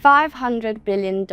$500 billion.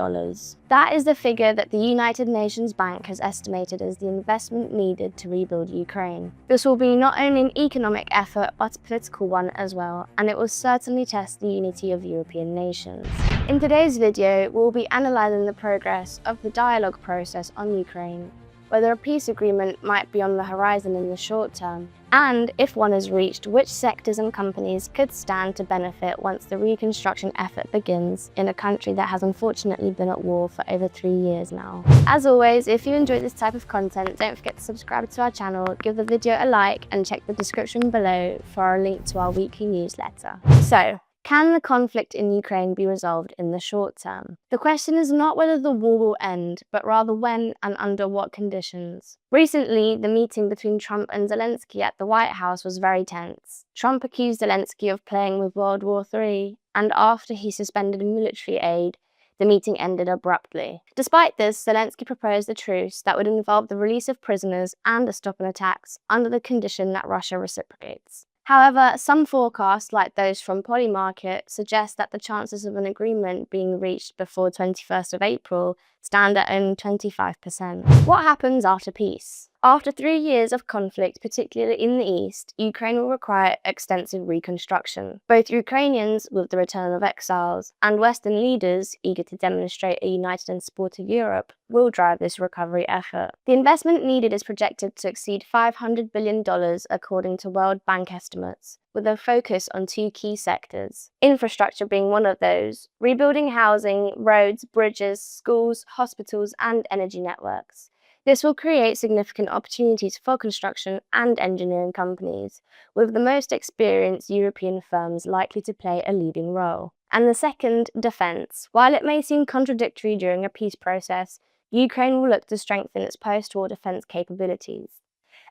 That is the figure that the United Nations Bank has estimated as the investment needed to rebuild Ukraine. This will be not only an economic effort, but a political one as well, and it will certainly test the unity of European nations. In today's video, we'll be analysing the progress of the dialogue process on Ukraine, whether a peace agreement might be on the horizon in the short term, and if one is reached, which sectors and companies could stand to benefit once the reconstruction effort begins in a country that has unfortunately been at war for over 3 years now. As always, if you enjoy this type of content, don't forget to subscribe to our channel, give the video a like, and check the description below for a link to our weekly newsletter. So, can the conflict in Ukraine be resolved in the short term? The question is not whether the war will end, but rather when and under what conditions. Recently, the meeting between Trump and Zelensky at the White House was very tense. Trump accused Zelensky of playing with World War III, and after he suspended military aid, the meeting ended abruptly. Despite this, Zelensky proposed a truce that would involve the release of prisoners and a stop in attacks under the condition that Russia reciprocates. However, some forecasts, like those from Polymarket, suggest that the chances of an agreement being reached before 21st of April stand at only 25%. What happens after peace? After 3 years of conflict, particularly in the east, Ukraine will require extensive reconstruction. Both Ukrainians, with the return of exiles, and Western leaders, eager to demonstrate a united and supportive Europe, will drive this recovery effort. The investment needed is projected to exceed $500 billion according to World Bank estimates, with a focus on 2 key sectors, infrastructure being one of those, rebuilding housing, roads, bridges, schools, hospitals, and energy networks. This will create significant opportunities for construction and engineering companies, with the most experienced European firms likely to play a leading role. And the second, defence. While it may seem contradictory during a peace process, Ukraine will look to strengthen its post-war defence capabilities.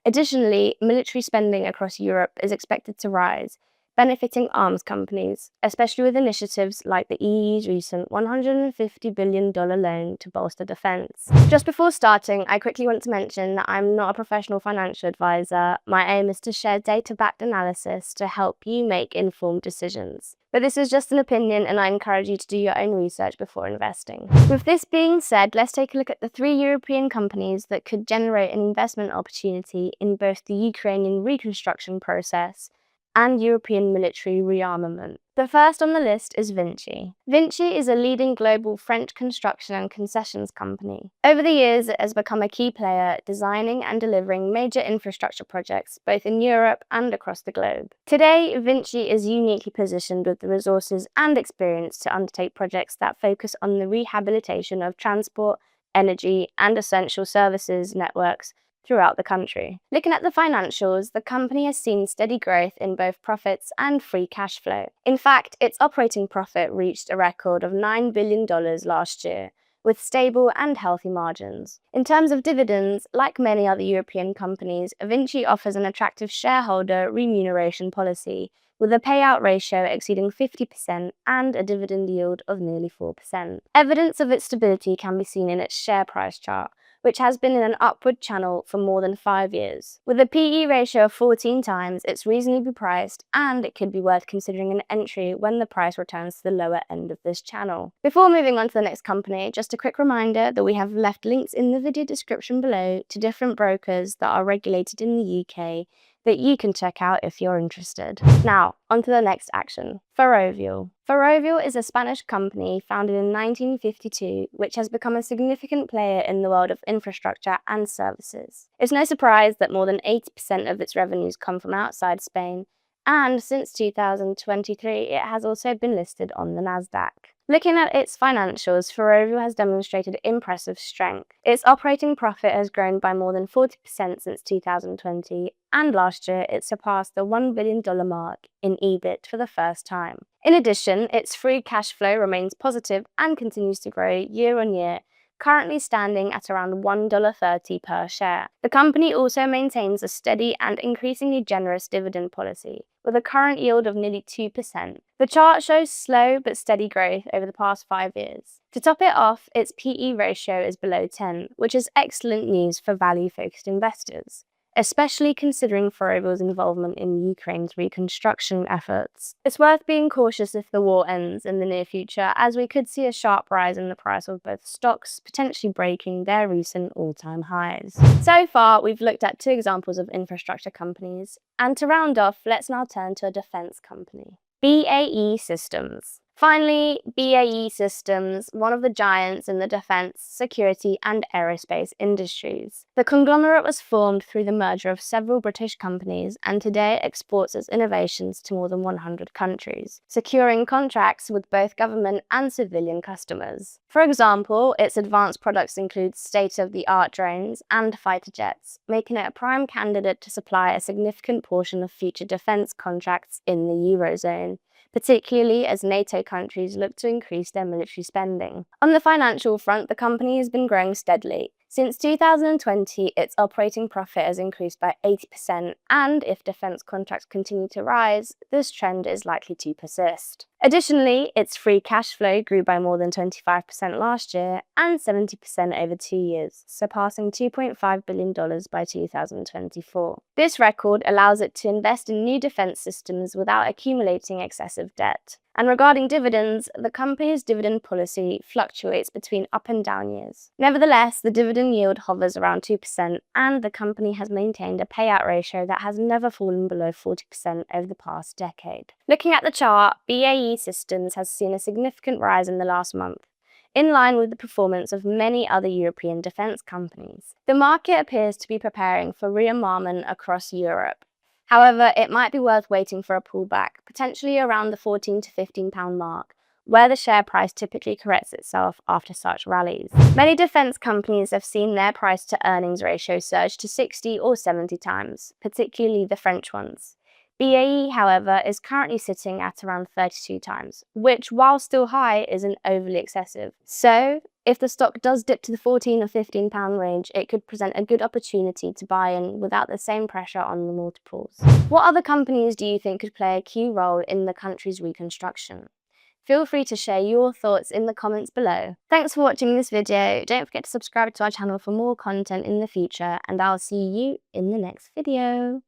Additionally, military spending across Europe is expected to rise, benefiting arms companies, especially with initiatives like the EU's recent $150 billion loan to bolster defence. Just before starting, I quickly want to mention that I'm not a professional financial advisor. My aim is to share data-backed analysis to help you make informed decisions. But this is just an opinion, and I encourage you to do your own research before investing. With this being said, let's take a look at the 3 European companies that could generate an investment opportunity in both the Ukrainian reconstruction process and European military rearmament. The first on the list is Vinci. Vinci is a leading global French construction and concessions company. Over the years, it has become a key player, designing and delivering major infrastructure projects both in Europe and across the globe. Today, Vinci is uniquely positioned with the resources and experience to undertake projects that focus on the rehabilitation of transport, energy, and essential services networks throughout the country. Looking at the financials, the company has seen steady growth in both profits and free cash flow. In fact, its operating profit reached a record of $9 billion last year, with stable and healthy margins. In terms of dividends, like many other European companies, Vinci offers an attractive shareholder remuneration policy, with a payout ratio exceeding 50% and a dividend yield of nearly 4%. Evidence of its stability can be seen in its share price chart, which has been in an upward channel for more than 5 years. With a PE ratio of 14 times, it's reasonably priced, and it could be worth considering an entry when the price returns to the lower end of this channel. Before moving on to the next company, just a quick reminder that we have left links in the video description below to different brokers that are regulated in the UK that you can check out if you're interested. Now, on to the next action. Ferrovial. Ferrovial is a Spanish company founded in 1952, which has become a significant player in the world of infrastructure and services. It's no surprise that more than 80% of its revenues come from outside Spain, and since 2023, it has also been listed on the Nasdaq. Looking at its financials, Ferrovial has demonstrated impressive strength. Its operating profit has grown by more than 40% since 2020, and last year it surpassed the $1 billion mark in EBIT for the first time. In addition, its free cash flow remains positive and continues to grow year on year, currently standing at around $1.30 per share. The company also maintains a steady and increasingly generous dividend policy, with a current yield of nearly 2%. The chart shows slow but steady growth over the past 5 years. To top it off, its PE ratio is below 10, which is excellent news for value-focused investors. especially considering Ferrovial's involvement in Ukraine's reconstruction efforts. It's worth being cautious if the war ends in the near future, as we could see a sharp rise in the price of both stocks, potentially breaking their recent all-time highs. So far, we've looked at 2 examples of infrastructure companies, and to round off, let's now turn to a defense company. BAE Systems. Finally, BAE Systems, one of the giants in the defense, security, and aerospace industries. The conglomerate was formed through the merger of several British companies and today exports its innovations to more than 100 countries, securing contracts with both government and civilian customers. For example, its advanced products include state-of-the-art drones and fighter jets, making it a prime candidate to supply a significant portion of future defense contracts in the Eurozone, particularly as NATO countries look to increase their military spending. On the financial front, the company has been growing steadily. Since 2020, its operating profit has increased by 80%, and if defense contracts continue to rise, this trend is likely to persist. Additionally, its free cash flow grew by more than 25% last year and 70% over 2 years, surpassing $2.5 billion by 2024. This record allows it to invest in new defense systems without accumulating excessive debt. And regarding dividends, the company's dividend policy fluctuates between up and down years. Nevertheless, the dividend yield hovers around 2%, and the company has maintained a payout ratio that has never fallen below 40% over the past decade. Looking at the chart, BAE Systems has seen a significant rise in the last month, in line with the performance of many other European defense companies. The market appears to be preparing for rearmament across Europe. However, it might be worth waiting for a pullback, potentially around the £14 to £15 mark, where the share price typically corrects itself after such rallies. Many defense companies have seen their price to earnings ratio surge to 60 or 70 times, particularly the French ones. BAE, however, is currently sitting at around 32 times, which, while still high, isn't overly excessive. So, if the stock does dip to the £14 or £15 range, it could present a good opportunity to buy in without the same pressure on the multiples. What other companies do you think could play a key role in the country's reconstruction? Feel free to share your thoughts in the comments below. Thanks for watching this video. Don't forget to subscribe to our channel for more content in the future, and I'll see you in the next video.